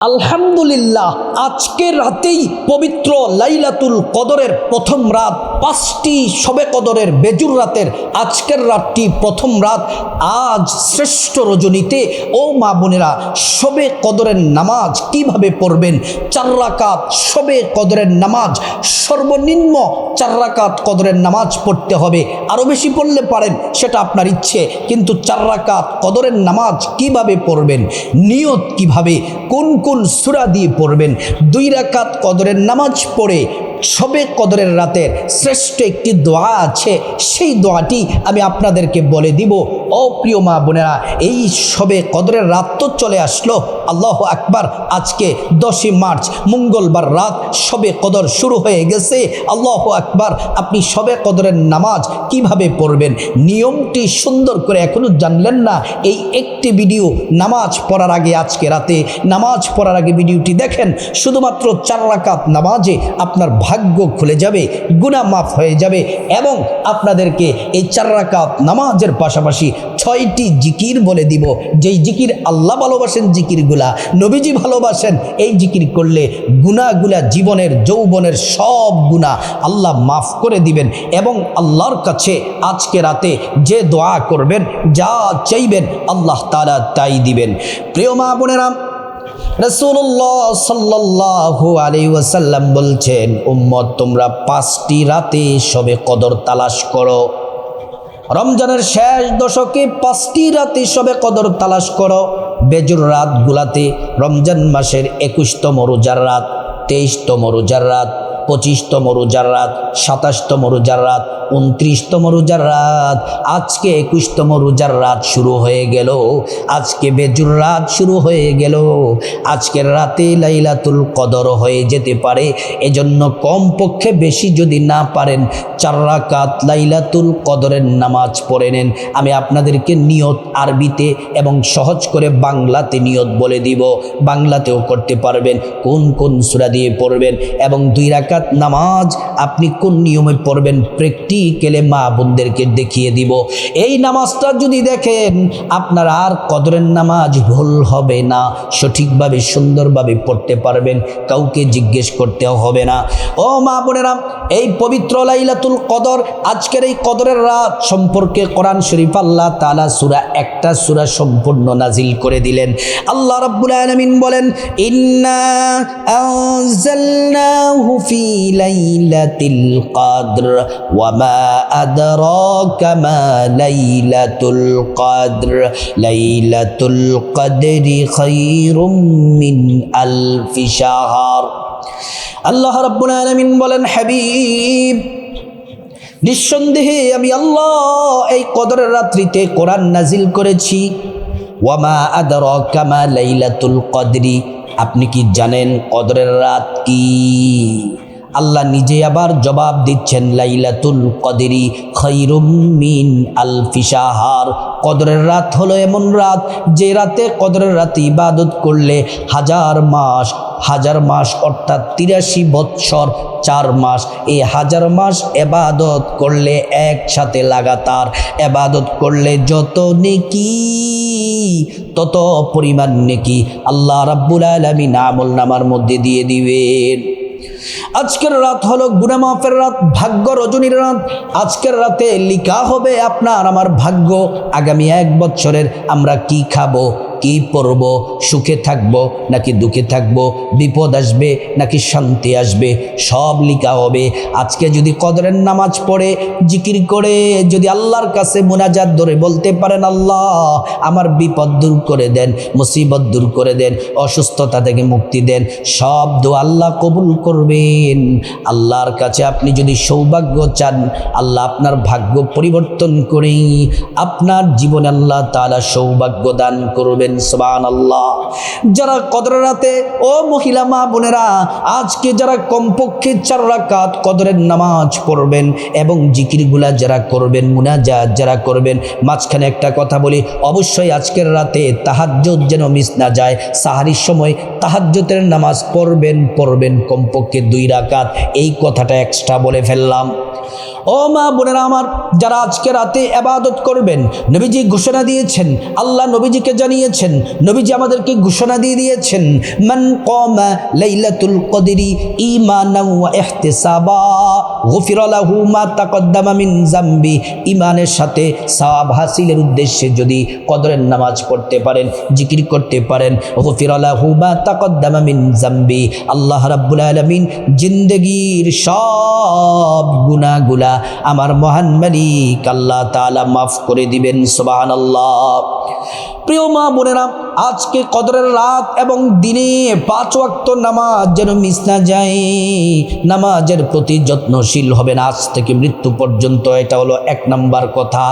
আলহামদুলিল্লাহ, আজকে রাতেই পবিত্র লাইলাতুল কদরের প্রথম রাত। 5টি শবে কদরের বেজুর রাতের আজকের রাতটি প্রথম রাত। আজ শ্রেষ্ঠ রজনীতে ও মা বোনেরা, শবে কদরের নামাজ কিভাবে পড়বেন? 4 রাকাত শবে কদরের নামাজ, সর্বনিম্ন 4 রাকাত কদরের নামাজ পড়তে হবে। আরও বেশি পড়লে পারেন, সেটা আপনার ইচ্ছে, কিন্তু 4 রাকাত কদরের নামাজ কিভাবে পড়বেন? নিয়ত কিভাবে, কোন কোন সূরা দিয়ে পড়বেন? 2 রাকাত কদরের নামাজ পড়ে শবে কদরের রাতের শ্রেষ্ঠ একটি দোয়া আছে, সেই দোয়াটি আমি আপনাদেরকে বলে দিব। ও প্রিয় মা বোনেরা, এই শবে কদরের রাত তো চলে আসলো। আল্লাহু আকবার। আজকে 10ই মার্চ মঙ্গলবার রাত, শবে কদর শুরু হয়ে গেছে। আল্লাহু আকবার। আপনি শবে কদরের নামাজ কিভাবে পড়বেন, নিয়মটি সুন্দর করে এখনো জানলেন না? এই একটি ভিডিও নামাজ পড়ার আগে, আজকে রাতে নামাজ পড়ার আগে ভিডিওটি দেখেন। শুধুমাত্র 4 রাকাত নামাজে আপনার ভাগ্য খুলে যাবে, গুনাহ মাফ হয়ে যাবে। এবং আপনাদেরকে এই 4 রাকাত নামাজের পাশাপাশি 6টি জিকির বলে দিব, যেই জিকির আল্লাহ ভালোবাসেন, জিকিরগুলা নবীজি ভালোবাসেন। এই জিকির করলে গুনাহগুলা, জীবনের যৌবনের সব গুনাহ আল্লাহ মাফ করে দিবেন। এবং আল্লাহর কাছে আজকে রাতে যে দোয়া করবেন, যা চাইবেন, আল্লাহ তাআলা তাই দিবেন। প্রিয় মা বোনেরা, রাসূলুল্লাহ সাল্লাল্লাহু আলাইহি ওয়াসাল্লাম বলছেন, উম্মত তোমরা 5টি রাতে শবে কদর তালাশ করো। রমজানের শেষ দশকে 5টি রাতে শবে কদর তালাশ করো। বেজুর রাতগুলাতে রমজান মাসের 21তম রোজার রাত, 23তম রোজার রাত, 25তম রোজার রাত, 27তম রোজার রাত, 29তম রোজার রাত, আজকে 21তম রোজার রাত শুরু হয়ে গেল। আজকে বেজুর রাত শুরু হয়ে গেল। আজকের রাতে লাইলাতুল কদর হয়ে যেতে পারে। এজন্য কমপক্ষে বেশি যদি না পারেন, 4 রাকাত লাইলাতুল কদরের নামাজ পড়ে নেন। আমি আপনাদেরকে নিয়ত আরবিতে এবং সহজ করে বাংলাতে নিয়ত বলে দিব। বাংলাতেও করতে পারবেন, কোন কোন সূরা দিয়ে পড়বেন এবং 2 রাকাত নামাজ আপনি কোন নিয়মে পড়বেন প্র্যাকটিক্যালে মা বোনদেরকে দেখিয়ে দিব। এই নামাজটা যদি দেখেন, আপনার আর কদরের নামাজ ভুল হবে না, সঠিকভাবে সুন্দরভাবে পড়তে পারবেন, কাউকে জিজ্ঞেস করতেও হবে না। ও মা বোনেরা, এই পবিত্র লাইলাতুল কদর, আজকের এই কদরের রাত সম্পর্কে কোরআন শরীফ আল্লাহ তাআলা একটা সূরা সম্পূর্ণ নাজিল করে দিলেন। আল্লাহ রাব্বুল আলামিন বলেন, ইন্না আনজালনাহু ফি লাইলাতিল কদর ওয়া মা আদরাকা মা লাইলাতুল কদর লাইলাতুল কদরি খায়রুম মিন আলফি শাহর। আল্লাহ রাব্বুল আলামিন বলেন, হাবিব, নিঃসন্দেহে আমি আল্লাহ এই কদরের রাত্রিতে কোরআন নাজিল করেছি। ওয়া মা আদরাকা মা লাইলাতুল কদরি, আপনি কি জানেন কদরের রাত কি? আল্লাহ নিজে আবার জবাব দিচ্ছেন, লাইলাতুল কদরি খায়রুম মিন আলফি শাহর। কদরের রাত হলো এমন রাত, যে রাতে কদরের রাতে ইবাদত করলে হাজার মাস অর্থাৎ 83 বৎসর 4 মাস, এই 1000 মাস এবাদত করলে, একসাথে লাগাতার এবাদত করলে যত নেকি, তত পরিমাণ নেকি আল্লাহ রাব্বুল আলামিন আমলনামার মধ্যে দিয়ে দিবেন। আজকের রাত হলো গুনাহ মাফের রাত, ভাগ্য রজনীর রাত। আজকের রাতে লিখা হবে আপনার আমার ভাগ্য। আগামী 1 বছরের আমরা কি খাবো, কি পরব, সুখে থাকব নাকি দুঃখে থাকব, বিপদ আসবে নাকি শান্তি আসবে, সব লিখা হবে। আজকে যদি কদরের নামাজ পড়ে জিকির করে যদি আল্লাহর কাছে মুনাজাত ধরে বলতে পারেন, আল্লাহ আমার বিপদ দূর করে দেন, মুসিবত দূর করে দেন, অসুস্থতা থেকে মুক্তি দেন, সব দোয়া আল্লাহ কবুল করবেন। আল্লাহর কাছে আপনি যদি সৌভাগ্য চান, আল্লাহ আপনার ভাগ্য পরিবর্তন করে আপনার জীবনে আল্লাহ তাআলা সৌভাগ্য দান করবেন। সুবহানাল্লাহ। যারা কদরের রাতে, ও মহিলা মা বোনেরা, আজকে যারা কমপক্ষে 4 রাকাত কদরের নামাজ পড়বেন এবং জিকিরগুলা যারা করবেন, মুনাজাত যারা করবেন, মাঝখানে একটা কথা বলি, অবশ্যই আজকের রাতে তাহাজ্জুদ যেন মিস না যায়। সাহারির সময় তাহাজ্জুদের নামাজ পড়বেন কমপক্ষে 2 রাকাত। এই কথাটা এক্সট্রা বলে ফেললাম। ও ও মা বোনেরা আমার, যারা আজকে রাতে ইবাদত করবেন, নবীজি ঘোষণা দিয়েছেন, আল্লাহ নবীজিকে জানিয়েছেন, নবীজি আমাদেরকে ঘোষণা দিয়ে দিয়েছেন, মান কামা লাইলাতুল কদরি ঈমানান ওয়া ইহতিসাবা গুফিরা লাহু মা তাকদ্দামা মিন যামবি। ঈমানের সাথে সওয়াব হাসিলের উদ্দেশ্যে যদি কদরের নামাজ পড়তে পারেন, জিকির করতে পারেন, গুফিরা লাহু মা তাকদ্দামা মিন যামবি, আল্লাহ রাব্বুল আলামিন জিন্দেগীর সব গুনাহগুলা আমার মহান মালিক আল্লাহ তাআলা মাফ করে দিবেন। সুবহানাল্লাহ। প্রিয় মা বোনেরা, আজকে কদরের রাত এবং দিনে 5 ওয়াক্ত নামাজ যেন মিস না যায়। নামাজের প্রতি যত্নশীল হবেন আজ থেকে মৃত্যু পর্যন্ত, এটা হলো 1 নাম্বার কথা।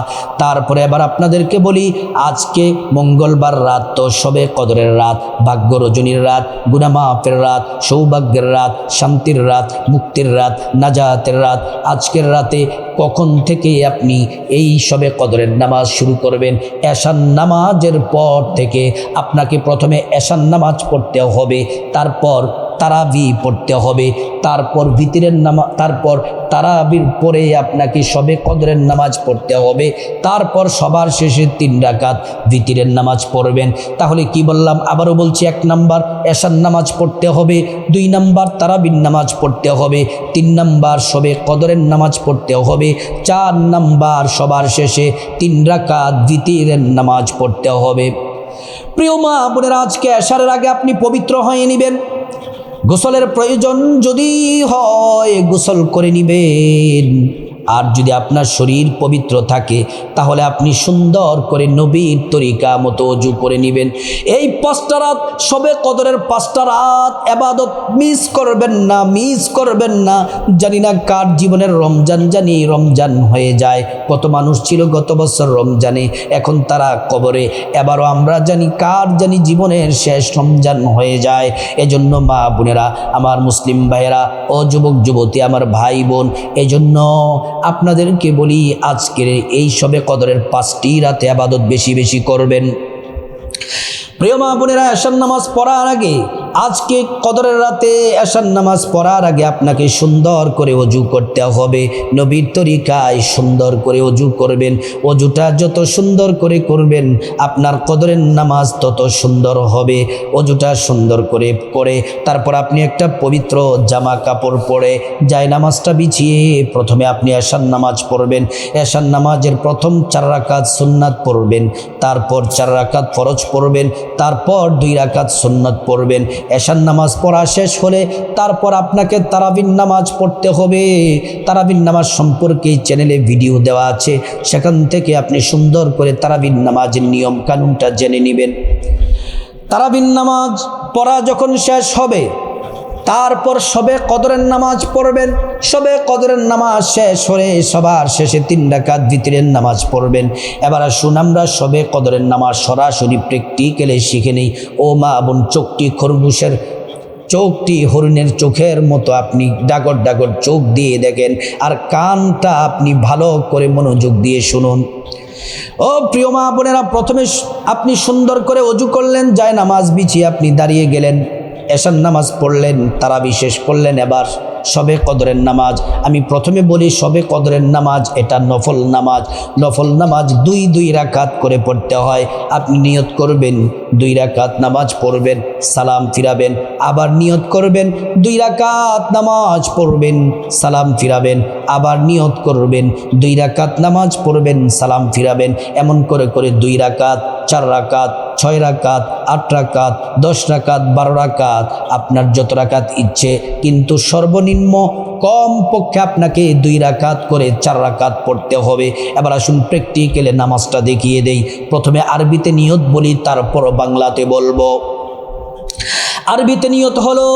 তারপরে এবার আপনাদেরকে বলি, আজকে মঙ্গলবার রাত, তো সবে কদরের রাত, ভাগ্য রজনীর রাত, গুনাহ মাফের রাত, সৌভাগ্যের রাত, শান্তির রাত, মুক্তির রাত, নাজাতের রাত। আজকের রাতে কখন থেকে আপনি এই সবে কদরের নামাজ শুরু করবেন? এশার নামাজের পর থেকে আপনাকে প্রথমে এশার নামাজ পড়তে হবে, তারপর তারাবি পড়তে হবে, তারপর ভিতরের নামাজ, তারপর তারাবির পরে আপনাকে সবে কদরের নামাজ পড়তে হবে, তারপর সবার শেষে 3 রাকাত ভিতরের নামাজ পড়বেন। তাহলে কি বললাম? আবারও বলছি, 1 নাম্বার এশার নামাজ পড়তে হবে, 2 নাম্বার তারাবির নামাজ পড়তে হবে, 3 নাম্বার সবে কদরের নামাজ পড়তে হবে, 4 নাম্বার সবার শেষে 3 রাকাত ভিতরের নামাজ পড়তে হবে। প্রিয় মা বোনেরা, আজকে এশারের আগে আপনি পবিত্র হয়ে নেবেন। গোসলের প্রয়োজন যদি হয় গোসল করে নেবেন, আর যদি আপনার শরীর পবিত্র থাকে তাহলে আপনি সুন্দর করে নবীর তরিকা মতো ওযু করে নেবেন। এই 5টা রাত, সবে কদরের 5টা রাত ইবাদত মিস করবেন না, মিস করবেন না। জানি না কার জীবনের রমজান জানি রমজান হয়ে যায়। কত মানুষ ছিল গত বছর রমজানে, এখন তারা কবরে। এবারও আমরা জানি কার জানি জীবনের শেষ রমজান হয়ে যায়। এজন্য মা বোনেরা আমার, মুসলিম ভাইয়েরা ও যুবক যুবতী আমার ভাই বোন, এজন্য আপনাদেরকে বলি, আজকের এই সবে কদরের 5টি রাতে ইবাদত বেশি বেশি করবেন। প্রিয় মা বোনেরা, এশার নামাজ পড়ার আগে, আজকে কদরের রাতে এশার নামাজ পড়ার আগে আপনাকে সুন্দর করে ওযু করতে হবে। নবীর তরিকায় সুন্দর করে ওযু করবেন। ওযুটা যত সুন্দর করে করবেন আপনার কদরের নামাজ তত সুন্দর হবে। ওযুটা সুন্দর করে তারপর আপনি একটা পবিত্র জামা কাপড় পরে জায়নামাজটা বিছিয়ে প্রথমে আপনি এশার নামাজ পড়বেন। এশার নামাজের প্রথম 4 রাকাত সুন্নাত পড়বেন, তারপর 4 রাকাত ফরজ পড়বেন, তারপর 2 রাকাত সুন্নাত পড়বেন। এশার নামাজ পড়া শেষ হলে তারপর আপনাকে তারাবির নামাজ পড়তে হবে। তারাবির নামাজ সম্পর্কে চ্যানেলে ভিডিও দেওয়া আছে, সেখান থেকে আপনি সুন্দর করে তারাবির নামাজের নিয়ম কানুনটা জেনে নেবেন। তারাবির নামাজ পড়া যখন শেষ হবে তারপর সবে কদরের নামাজ পড়বেন। সবে কদরের নামাজ শেষ হলে সবার শেষে 3 রাকাত ভিতরের নামাজ পড়বেন। এবার আসুন আমরা সবে কদরের নামাজ সরাসরি প্র্যাকটিক্যালে শিখে নিই। ও মা বোন, চোখটি খরগোশের, চোখটি হরিণের চোখের মতো আপনি ডাগর ডাগর চোখ দিয়ে দেখেন, আর কানটা আপনি ভালো করে মনোযোগ দিয়ে শুনুন। ও প্রিয় মা বোনেরা, প্রথমে আপনি সুন্দর করে ওযু করলেন, জায়নামাজ বিছিয়ে আপনি দাঁড়িয়ে গেলেন, এশার নামাজ পড়লেন, তারাবি শেষ করলেন। এবার সবে কদরের নামাজ, আমি প্রথমে বলি সবে কদরের নামাজ এটা নফল নামাজ। নফল নামাজ 2 রাকাত করে পড়তে হয়। আপনি নিয়ত করবেন 2 রাকাত নামাজ পড়বেন, সালাম ফিরাবেন, আবার নিয়ত করবেন 2 রাকাত নামাজ পড়বেন, সালাম ফিরাবেন, আবার নিয়ত করবেন 2 রাকাত নামাজ পড়বেন, সালাম ফিরাবেন। এমন করে করে 2 রাকাত, 4 রাকাত, 6 রাকাত, 8 রাকাত, 10 রাকাত, 12 রাকাত, আপনার যত রাকাত ইচ্ছে, কিন্তু সর্বনিম্ন কম পক্ষে আপনাকে 2 রাকাত করে 4 রাকাত পড়তে হবে। এবার আসুন প্র্যাকটিক্যালে নামাজটা দেখিয়ে দেই। প্রথমে আরবিতে নিয়ত বলি, তারপর বাংলাতে বলবো। আরবিতে নিয়ত হলো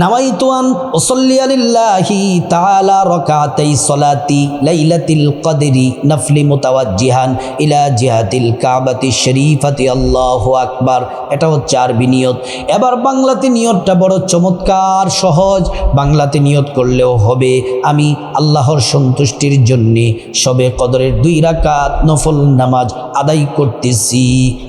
নাওয়াইতু আন উসাল্লি লিল্লাহি তাআলা রাকাতাই সলাতি লাইলাতিল কদরি নফলি মুতাওয়াজ্জিহান ইলা জিহাতিল কাবাতি শরীফাতি আল্লাহু আকবার। এটা হচ্ছে আরবি নিয়ত। এবার বাংলাতে নিয়তটা বড় চমৎকার সহজ। বাংলাতে নিয়ত করলেও হবে, আমি আল্লাহর সন্তুষ্টির জন্যে সবে কদরের 2 রাকাত নফল নামাজ আদায় করতেছি।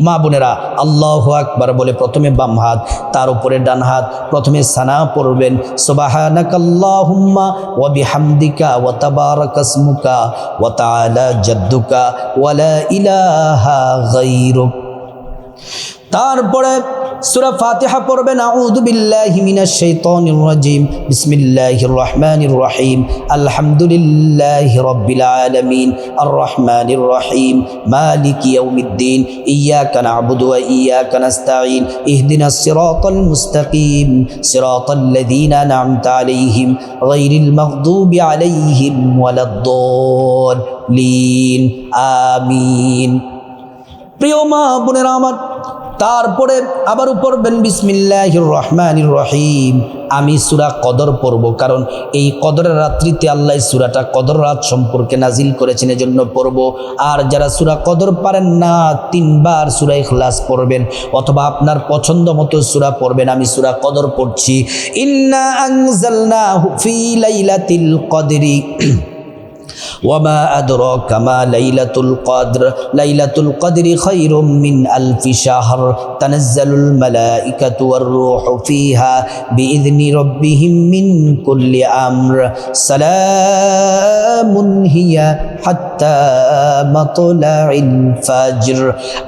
মা বোনেরা, আল্লাহু আকবার বলে প্রথমে বাম হাত, তার উপরে তারপরে ডান হাত প্রথমে সানা পড়বেন সুবহানাকাল্লাহুম্মা ওয়া বিহামদিকা ওয়া তাবারাকাসমুকা ওয়া তাআলা জাদ্দুকা ওয়া লা ইলাহা গায়রুক। তারপরে সূরা ফাতিহা পড়বেন আউযু বিল্লাহি মিনাশ শাইতানির রাজিম বিসমিল্লাহির রহমানির রহিম আলহামদুলিল্লাহি রাব্বিল আলামিন আর রহমানির রহিম মালিকি ইয়াউমিদ্দিন ইয়্যাকা না'বুদু ওয়া ইয়্যাকা নাস্তাঈন ইহদিনাস সিরাতাল মুস্তাকিম সিরাতাল লাযীনা আন'আমতা আলাইহিম গায়রিল মাগদুবি আলাইহিম ওয়ালাদ-দাল্লিন আমিন। প্রিয় মা বোনেরা আমার, তারপরে আবারও পড়বেন বিসমিল্লাহির রহমানির রহিম। আমি সূরা কদর পড়ব, কারণ এই কদরের রাত্রিতে আল্লাহ সূরাটা কদর রাত সম্পর্কে নাজিল করেছেন, এজন্য পড়ব। আর যারা সূরা কদর পারেন না 3 বার সূরা ইখলাস পড়বেন, অথবা আপনার পছন্দ মতো সূরা পড়বেন। আমি সূরা কদর পড়ছি, ইন্না আনজালনাহু ফি লাইলাতিল কদরি ওয়ামা আদরাকা মা লাইলাতুল কদর লাইলাতুল কদরি খায়রুম মিন আলফি শাহর তানাজ্জালুল মালাইকাতু ওয়ার রূহু ফিহা বিইذনি রাব্বিহিম মিন কুল্লি আমর সালামুন হিয়া হাত্তা মাতলাইল ফাজর।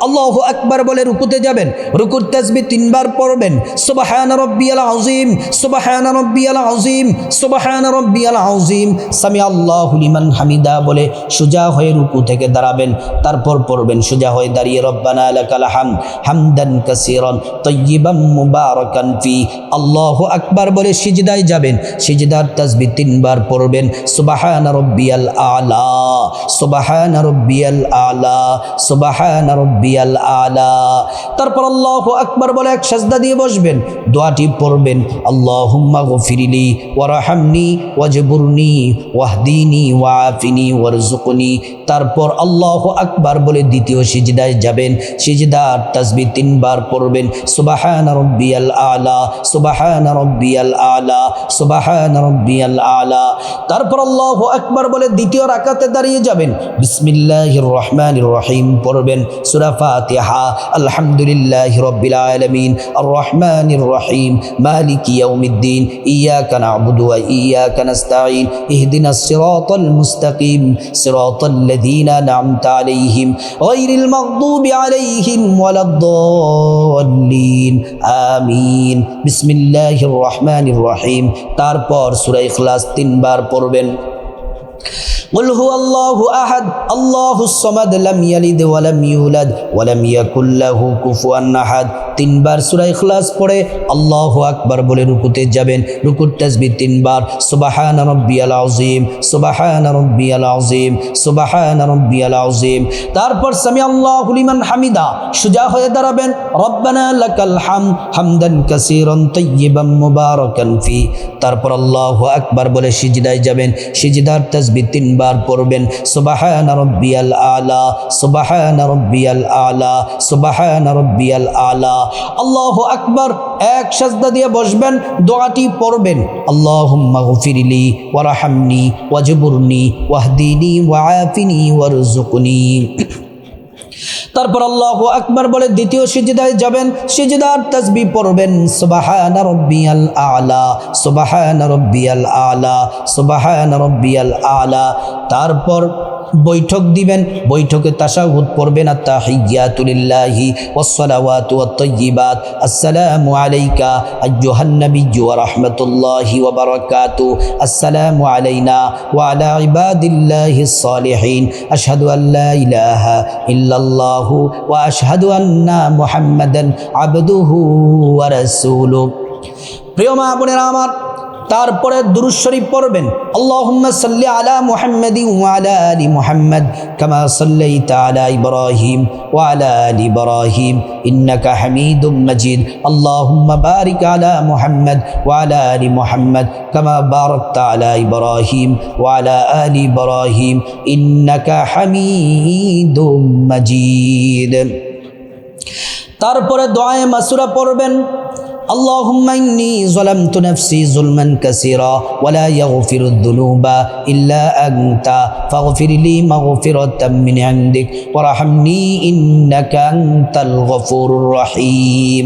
আল্লাহু আকবার বলে রুকুতে যাবেন, রুকুর তাসবিহ 3 বার পড়বেন সুবহানা রাব্বিয়াল আযীম সুবহানা রাব্বিয়াল আযীম সুবহানা রাব্বিয়াল আযীম সামি আল্লাহু লিমান হামিদা বলে সোজা হয়ে রুকু থেকে দাঁড়াবেন। তারপর পড়বেন সোজা হয়ে দাঁড়িয়ে রব্বানা লাকাল হামদ হামদান কাসীরান তাইয়িবান মুবারাকান ফি। আল্লাহু আকবার বলে সিজদায় যাবেন, সিজদার তাসবিহ 3 বার পড়বেন সুবহানা রাব্বিয়াল আলা সুবহানা রাব্বিয়াল আলা সুবহানা রাব্বিয়াল আলা। তারপর আল্লাহু আকবার বলে এক সাজদা দিয়ে বসবেন, দোয়াটি পড়বেন আল্লাহুম্মা গফিরলি ওয়ারহামনি ওয়াজবুরনি ওয়াহদিনি ওয়াআফিনি ওয়ারযুকনি। তারপর আল্লাহু আকবার বলে দ্বিতীয় সিজদায় যাবেন, সিজদার তাসবিহ 3 বার পড়বেন সুবহানা রাব্বিয়াল আলা সুবহানা রাব্বিয়াল আলা সুবহানা রাব্বিয়াল আলা। তারপর আল্লাহু আকবার বলে দ্বিতীয় রাকাতে দাঁড়িয়ে যাবেন, বিসমিল্লাহির রহমানির রহিম পড়বেন, সূরা ফাতিহা আলহামদুলিল্লাহি রাব্বিল আলামিন আর রহমানির রহিম মালিকি ইয়াউমিদ্দিন ইয়্যাকা না'বুদু ওয়া ইয়্যাকা নাস্তাঈন ইহদিনাস সিরাতাল মুস্তাকিম সিরাতাল লাযীনা আন'আমতা আলাইহিম গায়রিল মাগদুবি আলাইহিম ওয়ালাদ-দাল্লিন আমিন। বিসমিল্লাহির রহমানির রহিম। তারপর সূরা ইখলাস 3 বার পড়বেন قل هو الله أحد الله الصمد لم يلد ولم يولد ولم يكن له كفوا أحد। 3 বার সূরা ইখলাস পড়ে আল্লাহু আকবার বলে রুকুতে যাবেন, রুকুর তাসবিহ 3 বার সুবহানা রাব্বিয়াল আযীম সুবহানা রাব্বিয়াল আযীম সুবহানা রাব্বিয়াল আযীম। তারপর সামি আল্লাহু লিমান হামিদা, সোজা হয়ে দাঁড়াবেন রব্বানা লাকাল হামদ হামদান কাসীরান তাইয়িবান মুবারাকান ফি। তারপর আল্লাহু আকবার বলে সিজদায় যাবেন, সিজদার তাসবিহ 3 বার পড়বেন সুবহানা রাব্বিয়াল আলা সুবহানা রাব্বিয়াল আলা সুবহানা রাব্বিয়াল আলা। আল্লাহু আকবার এক সাজদা দিয়ে বসবেন, দোয়াটি পড়বেন আল্লাহুম্মা গফিরলি ওয়ারহামনি ওয়াজবুরনি ওয়াহদিনি ওয়াআফিনি ওয়ারযুকনি। তারপর আল্লাহু আকবার বলে দ্বিতীয় সিজদায় যাবেন, সিজদার তাসবিহ পড়বেন সুবহানা রাব্বিয়াল আলা সুবহানা রাব্বিয়াল আলা সুবহানা রাব্বিয়াল আলা। তারপর বৈঠক দিবেন, বৈঠকে তাশাহুদ পড়বেন আত-তাহিয়াতু লিল্লাহি ওয়াস-সালাওয়াতু ওয়াত-তাইয়্যিবাত আসসালামু আলাইকা আইয়ুহান নাবিয়্যু ওয়া রাহমাতুল্লাহি ওয়া বারাকাতুহু আসসালামু আলাইনা ওয়া আলা ইবাদিল্লাহিস সালিহিন আশহাদু আল লা ইলাহা ইল্লাল্লাহু ওয়া আশহাদু আন্না মুহাম্মাদান আবদুহু ওয়া রাসূলুহু। প্রিয় মা বোনেরা আমার, তারপরে দুরূদ শরীফ পড়বেন আল্লাহুম্মা সাল্লি আলা মুহাম্মাদিন ওয়া আলা আলি মুহাম্মাদ কামা সাল্লাইতা আলা ইব্রাহিম ওয়া আলা আলি ইব্রাহিম ইন্নাকা হামিদুম মাজিদ আল্লাহুম্মা বারিক আলা মুহাম্মাদ ওয়া আলা আলি মুহাম্মাদ কামা বারাকতা আলা ইব্রাহিম ওয়া আলা আলি ইব্রাহিম ইন্নাকা হামিদুম মাজিদ। তারপরে দোয়ায়ে মাসুরা পড়বেন আল্লাহুম্মা ইন্নী যালামতু নাফসি যুলমান কাসীরা ওয়া লা ইয়াগফিরুদ যুনুবা ইল্লা আনতা ফাগফিরলি মাগফিরাতাম মিন ইনদিক ওয়ারহামনি ইন্নাকা আনতাল গফুরুর রহিম।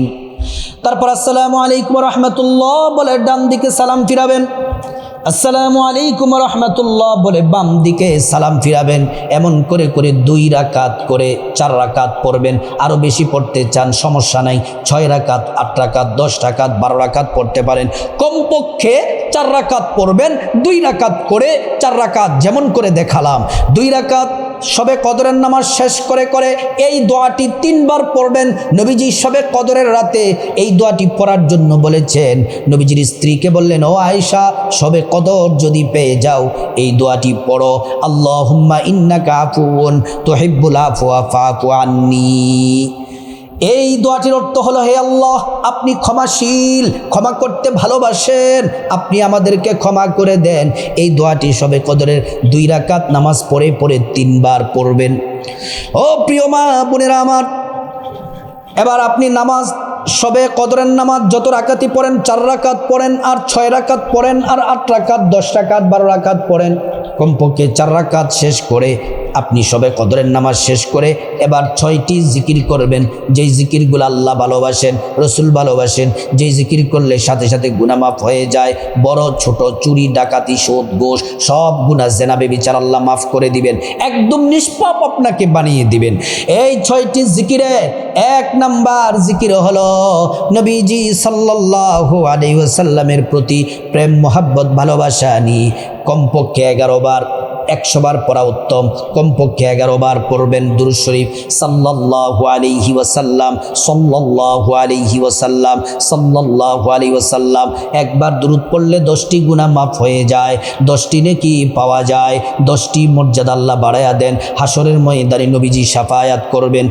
তারপর আসসালামু আলাইকুম রহমতুল্লাহ বলে ডান দিকে সালাম ফিরাবেন, আসসালামু আলাইকুম রহমতুল্লাহ বলে বাম দিকে সালাম ফিরাবেন। এমন করে করে 2 রাকাত করে 4 রাকাত পড়বেন। আরও বেশি পড়তে চান সমস্যা নাই, 6 রাকাত, 8 রাকাত, 10 রাকাত, 12 রাকাত পড়তে পারেন। কমপক্ষে 4 রাকাত পড়বেন, 2 রাকাত করে 4 রাকাত, যেমন করে দেখালাম। 2 রাকাত শবে কদরের নামাজ শেষ করে করে এই দোয়াটি 3 বার পড়বেন। নবীজি শবে কদরের রাতে এই দোয়াটি পড়ার জন্য বলেছেন। নবীজির স্ত্রীকে বললেন, ও আয়েশা, শবে কদর যদি পেয়ে যাও এই দোয়াটি পড়ো, আল্লাহুম্মা ইন্নাকা আফুউন তুহিব্বুল আফওয়া ফাফু আন্নী। এই দোয়াটির অর্থ হলো, হে আল্লাহ, আপনি ক্ষমাশীল, ক্ষমা করতে ভালোবাসেন, আপনি আমাদেরকে ক্ষমা করে দেন। এই দোয়াটি শবে কদরের 2 রাকাত নামাজ পড়ে পড়ে 3 বার পড়বেন। ও প্রিয় মা বোনেরা আমার, এবার আপনি নামাজ, শবে কদরের নামাজ যত রাকাতই পড়েন, 4 রাকাত পড়েন, আর 6 রাকাত পড়েন, আর 8 রাকাত, 10 রাকাত, 12 রাকাত পড়েন, কমপক্ষে 4 রাকাত শেষ করে আপনি শবে কদরের নামাজ শেষ করে এবার 6টি জিকির করবেন, যেই জিকিরগুলো আল্লাহ ভালোবাসেন, রসুল ভালোবাসেন, যেই জিকির করলে সাথে সাথে গুনাহ মাফ হয়ে যায়। বড় ছোট, চুরি, ডাকাতি, সুদ, ঘুষ, সব গুনাহ, জেনা, ব্যভিচার আল্লাহ মাফ করে দিবেন, একদম নিষ্পাপ আপনাকে বানিয়ে দিবেন। এই 6টি জিকিরে 1 নাম্বার জিকির হলো নবীজি সাল্লাল্লাহু আলাইহি ওয়াসাল্লামের প্রতি প্রেম, মোহাব্বত, ভালোবাসা নিয়ে কমপক্ষে 11 বার, 100 বার পড়া উত্তম, কমপক্ষে 11 বার পড়বেন দুরূদ শরীফ সাল্লাল্লাহু আলাইহি ওয়াসাল্লাম, সাল্লাল্লাহু আলাইহি ওয়াসাল্লাম, সাল্লাল্লাহু আলাইহি ওয়াসাল্লাম। একবার দুরূদ পড়লে 10টি গুনাহ মাফ হয়ে যায়, 10টি নেকি পাওয়া যায়, 10টি মর্যাদা আল্লাহ বাড়ায়া দেন। হাসরের ময়দানে নবীজি শাফায়াত করবেন,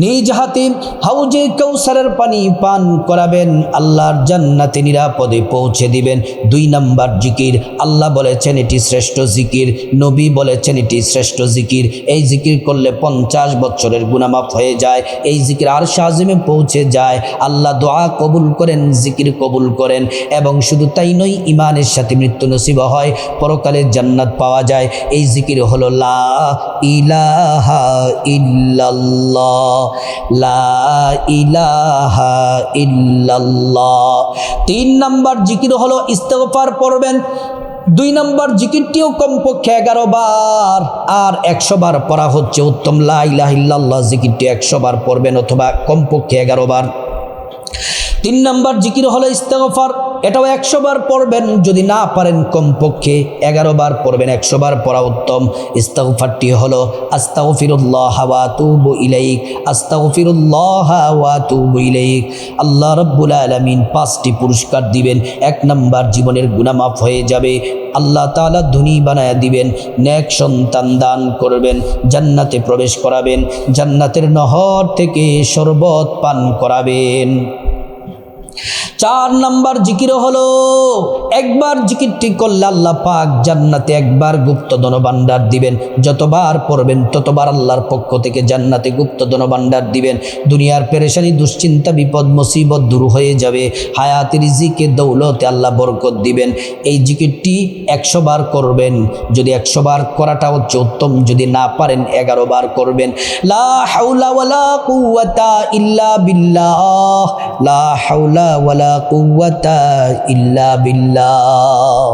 নিজ হাতে হাউজে কাউসারের পানি পান করাবেন, আল্লাহর জান্নাতে নিরাপদে পৌঁছে দিবেন। 2 নাম্বার জিকির, আল্লাহ বলেছেন এটি শ্রেষ্ঠ জিকির, নবী বলেছেন এটি শ্রেষ্ঠ জিকির। এই জিকির করলে 50 বছরের গুনাহ মাফ হয়ে যায়, এই জিকির আরশ আজিমে পৌঁছে যায়, আল্লাহ দোয়া কবুল করেন, জিকির কবুল করেন। এবং শুধু তাই নয়, ইমানের সাথে মৃত্যু নসিব হয়, পরকালে জান্নাত পাওয়া যায়। এই জিকির হলো লা ইলাহা ইল্লাল্লাহ, লা ইলাহা ইল্লাল্লাহ। 3 নাম্বার জিকির হলো ইস্তেগফার পড়বেন। 2 নম্বর জিকিরটিও কমপক্ষে 11 বার, আর 100 বার পড়া হচ্ছে উত্তম। লা ইলাহা ইল্লাল্লাহ জিকিরটি 100 বার পড়বেন, অথবা কমপক্ষে 11 বার। 3 নম্বর জিকির হলো ইস্তেগফার, এটাও 100 বার পড়বেন, যদি না পারেন কমপক্ষে 11 বার পড়বেন, 100 বার পড়া উত্তম। ইস্তেগফারটি হলো আস্তাগফিরুল্লাহ ওয়া আতুবু ইলাইক, আস্তাগফিরুল্লাহ ওয়া আতুবু ইলাইক। আল্লাহ রাব্বুল আলামিন 5টি পুরস্কার দিবেন। 1 নম্বর, জীবনের গুনাহ মাফ হয়ে যাবে, আল্লাহ তাআলা ধনী বানায়া দিবেন, নেক সন্তান দান করবেন, জান্নাতে প্রবেশ করাবেন, জান্নাতের নহর থেকে শরবত পান করাবেন। 4 নাম্বার জিকির হলো, একবার জিকিরটি করলে আল্লাহ পাক জান্নাতে একবার গুপ্ত ধনভাণ্ডার দিবেন, যতবার পড়বেন ততবার আল্লাহর পক্ষ থেকে জান্নাতে গুপ্ত ধনভাণ্ডার দিবেন। দুনিয়ার পেরেশানি, দুশ্চিন্তা, বিপদ, মুসিবত দূর হয়ে যাবে, হায়াত, রিজিকে, দৌলতে আল্লাহ বরকত দিবেন। এই জিকিরটি 100 বার করবেন, যদি 100 বার করাটা হচ্ছে উত্তম, যদি না পারেন 11 বার করবেন। লা হাওলা ওয়ালা কুওয়াতা ইল্লা বিল্লাহ, লা হাওলা ওয়ালা কুওয়াতা ইল্লা বিল্লাহ।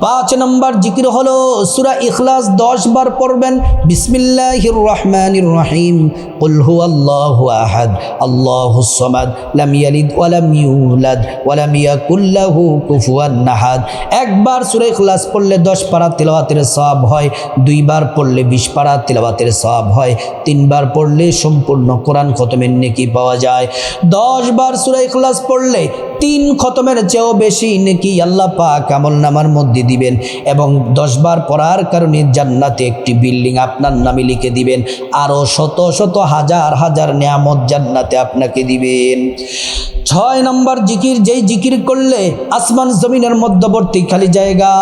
5 নম্বর জিকির হলো সূরা ইখলাস 10 বার পড়বেন। বিসমিল্লাহির রহমানির রহিম, কুল হুয়াল্লাহু আহাদ, আল্লাহুস সামাদ, লাম ইয়ালিদ ওয়া লাম ইউলাদ ওয়া লাম ইয়াকুল লাহু কুফুয়ান আহাদ। একবার সূরা ইখলাস পড়লে 10 পারা তিলাওয়াতের সওয়াব হয়, 2 বার পড়লে 20 পারা তিলাওয়াতের সওয়াব হয়, 3 বার পড়লে সম্পূর্ণ কোরআন খতমের নেকি পাওয়া যায়। 10 বার সূরা ইখলাস পড়লে 3 খতমের চেয়েও বেশি নেকি আল্লাহ পাক আমলনামার মধ্যে দিবেন, এবং 10 বার পড়ার কারণে জান্নাতে একটি বিল্ডিং আপনার নামে লিখে দিবেন, আরও শত শত হাজার হাজার নিয়ামত জান্নাতে আপনাকে দিবেন। 6 নম্বর জিকির, যেই জিকির করলে আসমান জমিনের মধ্যবর্তী খালি জায়গা,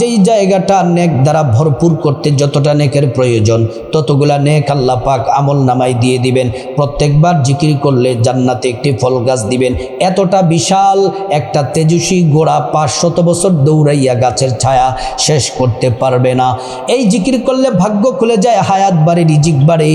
যেই জায়গাটা নেক দ্বারা ভরপুর করতে যতটা নেকের প্রয়োজন ততগুলা নেক আল্লাহ পাক আমল নামায় দিয়ে দিবেন। প্রত্যেকবার জিকির করলে জান্নাতে একটি ফল গাছ দিবেন, এতটা বিশাল একটা তেজস্বী ঘোড়া 500 বছর দৌড়াইয়া গাছের ছায়া শেষ করতে পারবে না। এই জিকির করলে ভাগ্য খুলে যায়, হায়াত বাড়ে, রিজিক বাড়ে,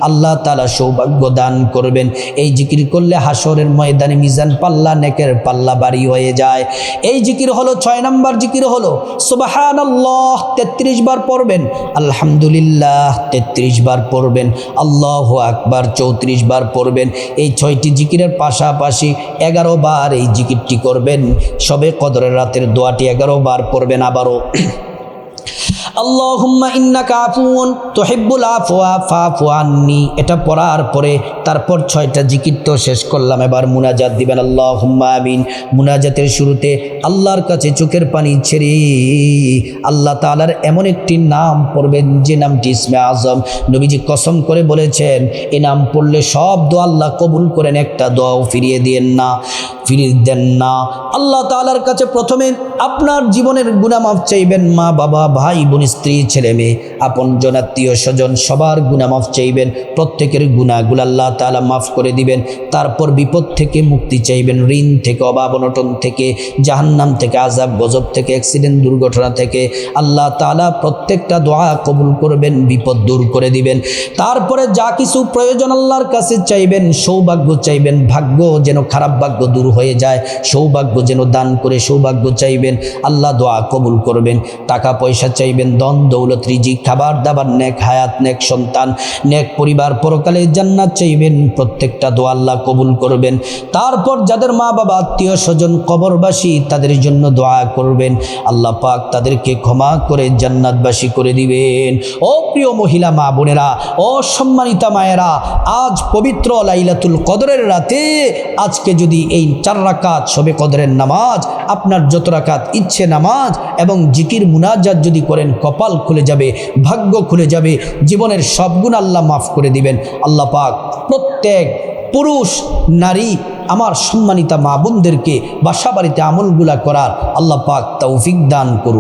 আল্লাহ তাআলা সৌভাগ্য দান করবেন। এই জিকির করলে হাসরের ময়দানে মিজান পাল্লা, নেকের পাল্লা বাড়ি হয়ে যায়। এই জিকির হলো 6 নম্বর জিকির হলো সুবহানাল্লাহ 33 বার পড়বেন, আলহামদুলিল্লাহ 33 বার পড়বেন, আল্লাহু আকবার 34 বার পড়বেন। এই 6টি জিকিরের পাশাপাশি 11 বার এই জিকিরটি করবেন। সবে কদরের রাতের দোয়াটি 11 বার পড়বেন। আবারও আল্লাহুম্মা ইন্নাকা আফুউন তুহিব্বুল আফওয়া ফাফু আন্নি, এটা পড়ার পরে তারপর 6টা জিকির তো শেষ করলাম, এবার মুনাজাত দিবেন আল্লাহুম্মা আমিন। মুনাজাতের শুরুতে আল্লাহর কাছে চোখের পানি ছেড়ে আল্লাহ তাআলার এমন একটি নাম পড়বেন যে নামটি ইসমে আজম। নবীজি কসম করে বলেছেন এই নাম পড়লে সব দোয়া আল্লাহ কবুল করেন, একটা দোয়াও ফিরিয়ে দেন না। আল্লাহ তাআলার কাছে প্রথমে আপনার জীবনের গুনাহ মাফ চাইবেন, মা বাবা, ভাই বোন, স্ত্রী, ছেলে মেয়ে, আপনজন, আত্মীয় স্বজন সবার গুনাহ মাফ চাইবেন। প্রত্যেকের গুনাহগুলো আল্লাহ তাআলা মাফ করে দিবেন। তারপর বিপদ থেকে মুক্তি চাইবেন, ঋণ থেকে, অভাব অনটন থেকে, জাহান্নাম থেকে, আযাব গজব থেকে, অ্যাক্সিডেন্ট দুর্ঘটনা থেকে আল্লাহ তাআলা প্রত্যেকটা দোয়া কবুল করবেন, বিপদ দূর করে দিবেন। তারপরে যা কিছু প্রয়োজন আল্লাহর কাছে চাইবেন, সৌভাগ্য চাইবেন, ভাগ্য যেন খারাপ ভাগ্য দূর হয়ে যায়, সৌভাগ্য যেন দান করে সৌভাগ্য চাইবেন, আল্লাহ দোয়া কবুল করবেন। টাকা পয়সা চাইবেন, ধন দৌলত, রিজিক, খাবার দাবার, নেক হায়াত, নেক সন্তান, নেক পরিবার, পরকালে জান্নাত চাইবেন। প্রত্যেকটা দোয়া আল্লাহ কবুল করবেন। তারপর যাদের মা বাবা, আত্মীয় স্বজন কবরবাসী তাদের জন্য দোয়া করবেন, আল্লাহ পাক তাদেরকে ক্ষমা করে জান্নাতবাসী করে দিবেন। ও প্রিয় মহিলা মা বোনেরা, ও সম্মানিতা মায়েরা, আজ পবিত্র লাইলাতুল কদরের রাতে আজকে যদি এই 4 রাকাত শবে কদরের নামাজ, আপনার যত রাকাত ইচ্ছে নামাজ এবং জিকির মুনাজাত যদি করেন, কপাল খুলে যাবে, ভাগ্য খুলে যাবে, জীবনের সব গুনাহ আল্লাহ মাফ করে দিবেন। আল্লাহ পাক প্রত্যেক পুরুষ নারী আমার সম্মানিতা মা বোনদেরকে বাসা বাড়িতে আমলগুলা করার আল্লাহ পাক তৌফিক দান করুন।